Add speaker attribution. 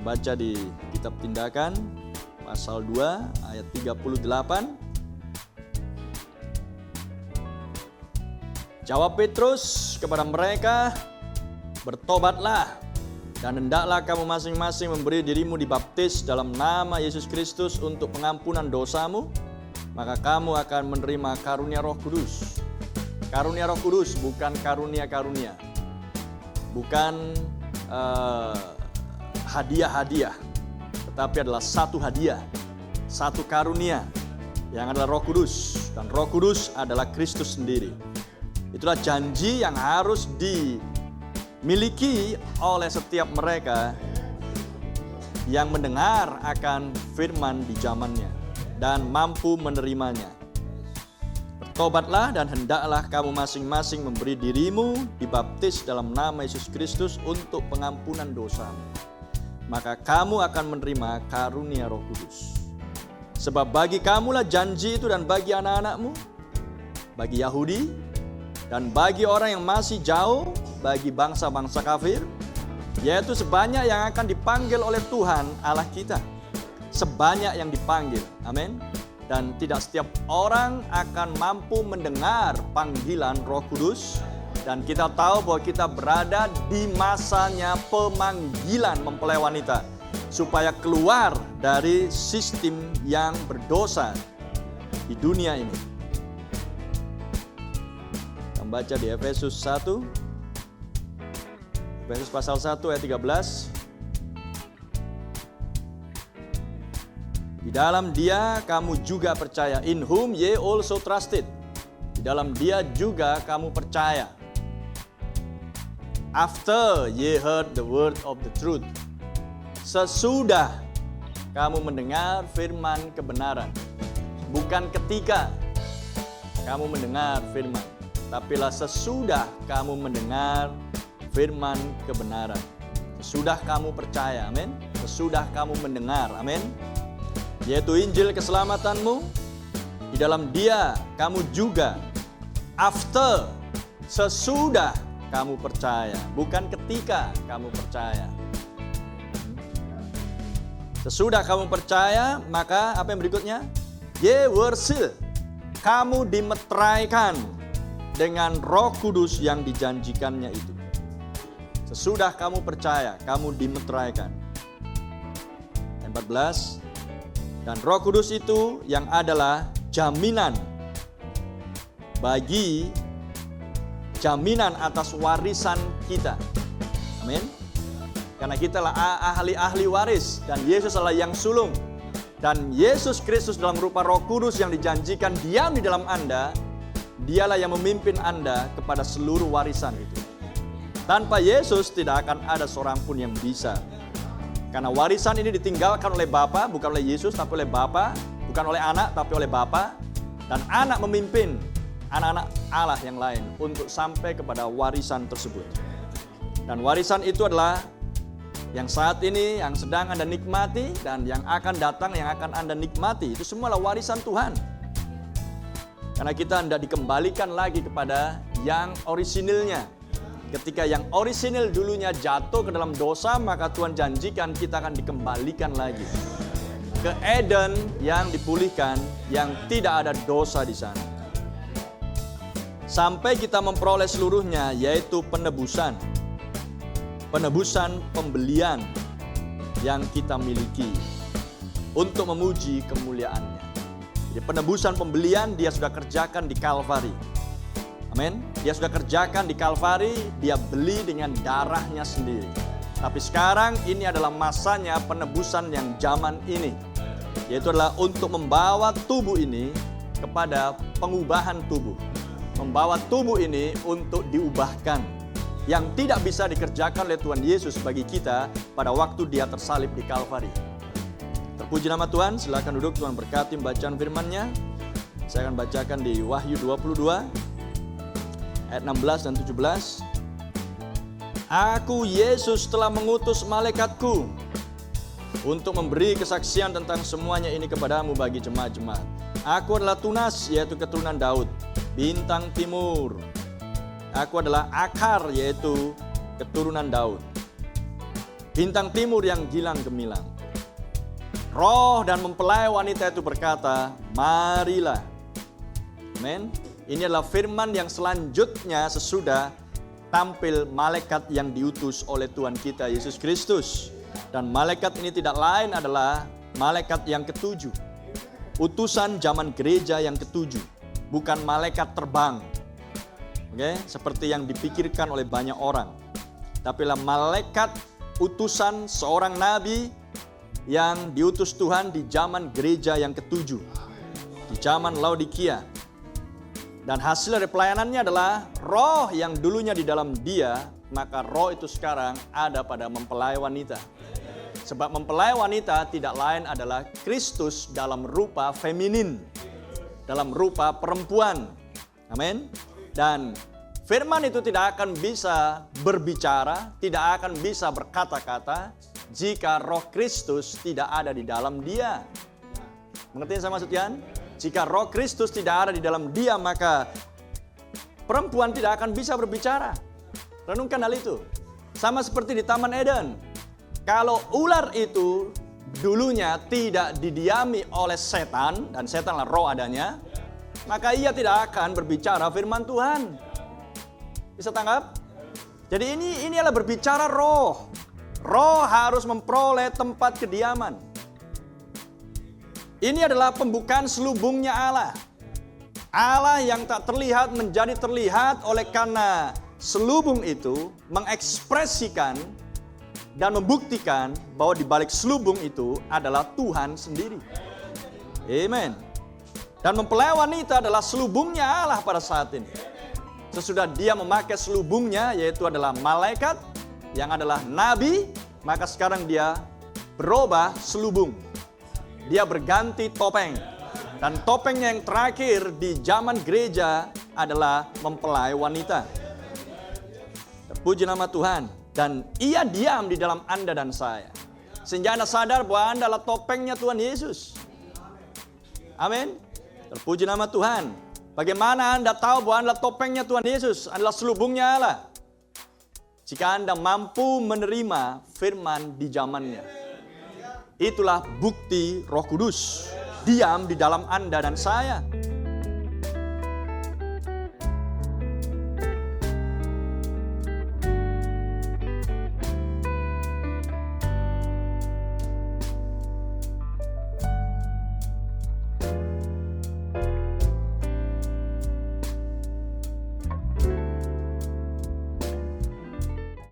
Speaker 1: Membaca di kitab Tindakan pasal 2 ayat 38. Jawab Petrus kepada mereka, "Bertobatlah dan hendaklah kamu masing-masing memberi dirimu dibaptis dalam nama Yesus Kristus untuk pengampunan dosamu, maka kamu akan menerima karunia Roh Kudus." Karunia Roh Kudus bukan karunia-karunia, bukan hadiah-hadiah, tetapi adalah satu hadiah, satu karunia yang adalah Roh Kudus, dan Roh Kudus adalah Kristus sendiri. Itulah janji yang harus dimiliki oleh setiap mereka yang mendengar akan firman di zamannya dan mampu menerimanya. Bertobatlah dan hendaklah kamu masing-masing memberi dirimu dibaptis dalam nama Yesus Kristus untuk pengampunan dosamu, maka kamu akan menerima karunia Roh Kudus. Sebab bagi kamulah janji itu, dan bagi anak-anakmu, bagi Yahudi, dan bagi orang yang masih jauh, bagi bangsa-bangsa kafir, yaitu sebanyak yang akan dipanggil oleh Tuhan Allah kita. Sebanyak yang dipanggil, amin. Dan tidak setiap orang akan mampu mendengar panggilan Roh Kudus. Dan kita tahu bahwa kita berada di masanya pemanggilan mempelai wanita, supaya keluar dari sistem yang berdosa di dunia ini. Baca di Efesus 1, Efesus pasal 1 ayat 13. Di dalam Dia kamu juga percaya, in whom ye also trusted. Di dalam Dia juga kamu percaya. After ye heard the word of the truth. Sesudah kamu mendengar firman kebenaran. Bukan ketika kamu mendengar firman, tapilah sesudah kamu mendengar firman kebenaran. Sesudah kamu percaya, amin. Sesudah kamu mendengar, amin. Yaitu Injil keselamatanmu. Di dalam Dia kamu juga, after, sesudah kamu percaya, bukan ketika kamu percaya. Sesudah kamu percaya, maka apa yang berikutnya? Ye were sealed. Kamu dimeteraikan dengan Roh Kudus yang dijanjikannya itu. Sesudah kamu percaya, kamu dimeteraikan. 14. Dan Roh Kudus itu yang adalah jaminan atas warisan kita. Amin. Karena kita adalah ahli-ahli waris, dan Yesus adalah yang sulung. Dan Yesus Kristus dalam rupa Roh Kudus yang dijanjikan diam di dalam Anda. Dialah yang memimpin Anda kepada seluruh warisan itu. Tanpa Yesus tidak akan ada seorang pun yang bisa. Karena warisan ini ditinggalkan oleh Bapa, bukan oleh Yesus, tapi oleh Bapa. Bukan oleh anak, tapi oleh Bapa. Dan anak memimpin anak-anak Allah yang lain untuk sampai kepada warisan tersebut. Dan warisan itu adalah yang saat ini, yang sedang Anda nikmati, dan yang akan datang, yang akan Anda nikmati. Itu semua adalah warisan Tuhan. Karena kita hendak dikembalikan lagi kepada yang orisinilnya. Ketika yang orisinil dulunya jatuh ke dalam dosa, maka Tuhan janjikan kita akan dikembalikan lagi ke Eden yang dipulihkan, yang tidak ada dosa di sana. Sampai kita memperoleh seluruhnya, yaitu penebusan. Penebusan pembelian yang kita miliki untuk memuji kemuliaan-Nya. Jadi penebusan pembelian Dia sudah kerjakan di Kalvari. Amin. Dia sudah kerjakan di Kalvari, Dia beli dengan darah-Nya sendiri. Tapi sekarang ini adalah masanya penebusan yang zaman ini. Yaitu adalah untuk membawa tubuh ini kepada pengubahan tubuh. Membawa tubuh ini untuk diubahkan. Yang tidak bisa dikerjakan oleh Tuhan Yesus bagi kita pada waktu Dia tersalib di Kalvari. Terpuji nama Tuhan, silakan duduk, Tuhan berkati bacaan firman-Nya. Saya akan bacakan di Wahyu 22 ayat 16 dan 17. Aku Yesus telah mengutus malaikatku untuk memberi kesaksian tentang semuanya ini kepadamu bagi jemaat-jemaat. Aku adalah tunas, yaitu keturunan Daud, bintang timur. Aku adalah akar, yaitu keturunan Daud. bintang timur yang gilang gemilang. Roh dan mempelai wanita itu berkata, marilah. Amin. Ini adalah firman yang selanjutnya sesudah tampil malaikat yang diutus oleh Tuhan kita Yesus Kristus. Dan malaikat ini tidak lain adalah malaikat yang ketujuh. Utusan zaman gereja yang ketujuh. Bukan malaikat terbang. Oke, seperti yang dipikirkan oleh banyak orang. Tapi lah malaikat utusan seorang nabi yang diutus Tuhan di zaman gereja yang ketujuh. Di zaman Laodikia. Dan hasil dari pelayanannya adalah roh yang dulunya di dalam dia, maka roh itu sekarang ada pada mempelai wanita. Sebab mempelai wanita tidak lain adalah Kristus dalam rupa feminin, dalam rupa perempuan. Amin. Dan firman itu tidak akan bisa berbicara, tidak akan bisa berkata-kata jika roh Kristus tidak ada di dalam dia. Mengerti yang saya maksudkan? Jika roh Kristus tidak ada di dalam dia, maka perempuan tidak akan bisa berbicara. Renungkan hal itu. Sama seperti di Taman Eden. Kalau ular itu dulunya tidak didiami oleh setan, dan setanlah roh adanya, maka ia tidak akan berbicara firman Tuhan. Bisa tangkap? Jadi ini adalah berbicara roh. Roh harus memperoleh tempat kediaman. Ini adalah pembukaan selubungnya Allah. Allah yang tak terlihat menjadi terlihat oleh karena selubung itu mengekspresikan dan membuktikan bahwa di balik selubung itu adalah Tuhan sendiri. Amen. Dan mempelai wanita adalah selubungnya Allah pada saat ini. Sesudah dia memakai selubungnya, yaitu adalah malaikat yang adalah nabi, maka sekarang dia berubah selubung. Dia berganti topeng. Dan topengnya yang terakhir di zaman gereja adalah mempelai wanita. Terpuji nama Tuhan. Dan ia diam di dalam Anda dan saya. Sehingga Anda sadar bahwa Anda adalah topengnya Tuhan Yesus. Amin. Terpuji nama Tuhan. Bagaimana Anda tahu bahwa Anda topengnya Tuhan Yesus, adalah selubungnya Allah? Jika Anda mampu menerima firman di zamannya. Itulah bukti Roh Kudus diam di dalam Anda dan saya.